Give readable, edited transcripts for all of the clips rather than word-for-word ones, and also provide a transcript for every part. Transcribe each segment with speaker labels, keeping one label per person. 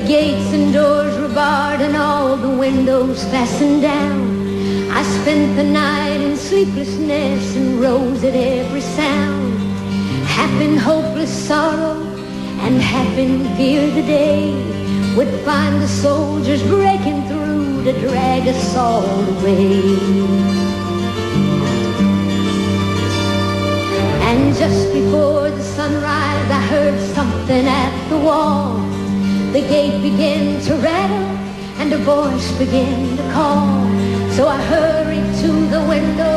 Speaker 1: gates and doors were barred and all the windows fastened down. I spent the night in sleeplessness and rose at every sound. Half in hopeless sorrow and half in fear the day would find the soldiers breaking through to drag us all away. And just before the sunrise I heard something at the wall. The gate began to rattle and a voice began to call. So I hurried to the window,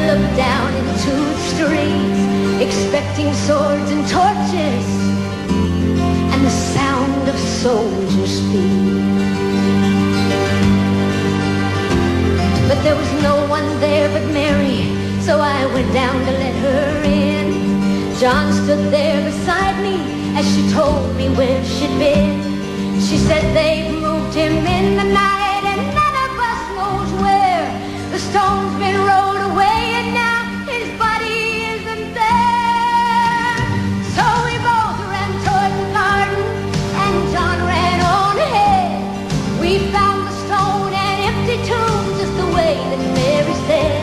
Speaker 1: looked down into the streets, expecting swords and torches and the sound of soldiers' feet. But there was no one there but Mary, so I went down to let her in. John stood there beside me as she told me where she'd been. She said they'd moved him in the night and none of us knows where. The stone's been rolled away and now his body isn't there. So we both ran toward the garden and John ran on ahead. We found the stone and empty tomb just the way that Mary said.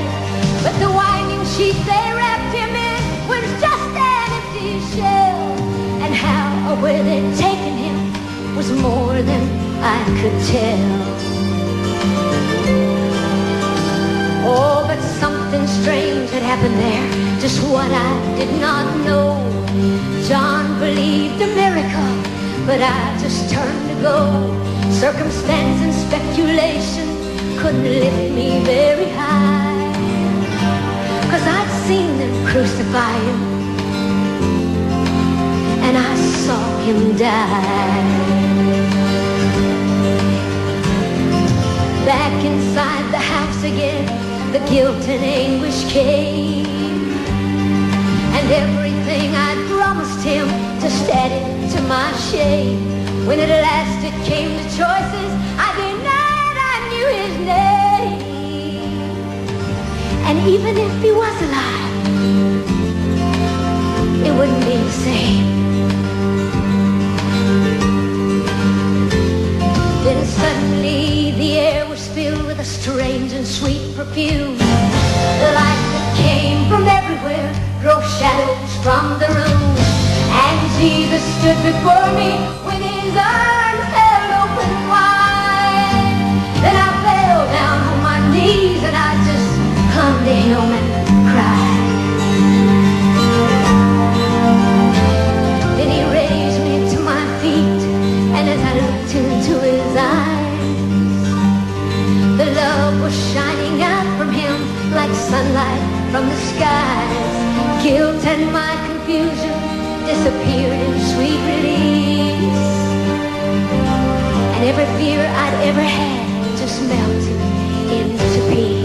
Speaker 1: But the winding sheet they wrapped him in was just an empty shell. And how or where they'd taken him was more than I could tell. Oh, but something strange had happened there, just what I did not know. John believed a miracle, but I just turned to go. Circumstance and speculation couldn't lift me very high, 'cause I'd seen them crucify him and I saw him die. Back inside the house again, the guilt and anguish came, and everything I'd promised him just added to my shame. When at last it came to choices, I denied I knew his name. And even if he was alive, it wouldn't be the same. Then suddenly the air was filled with a strange and sweet perfume. The light that came from everywhere drove shadows from the room. And Jesus stood before me with his arms held open wide. Then I fell down on my knees and I just clung to him and cried. Then he raised me to my feet, and as I looked into his eyes, the love was shining out from him like sunlight from the skies. Guilt and my confusion disappeared in sweet release, and every fear I'd ever had just melted into peace.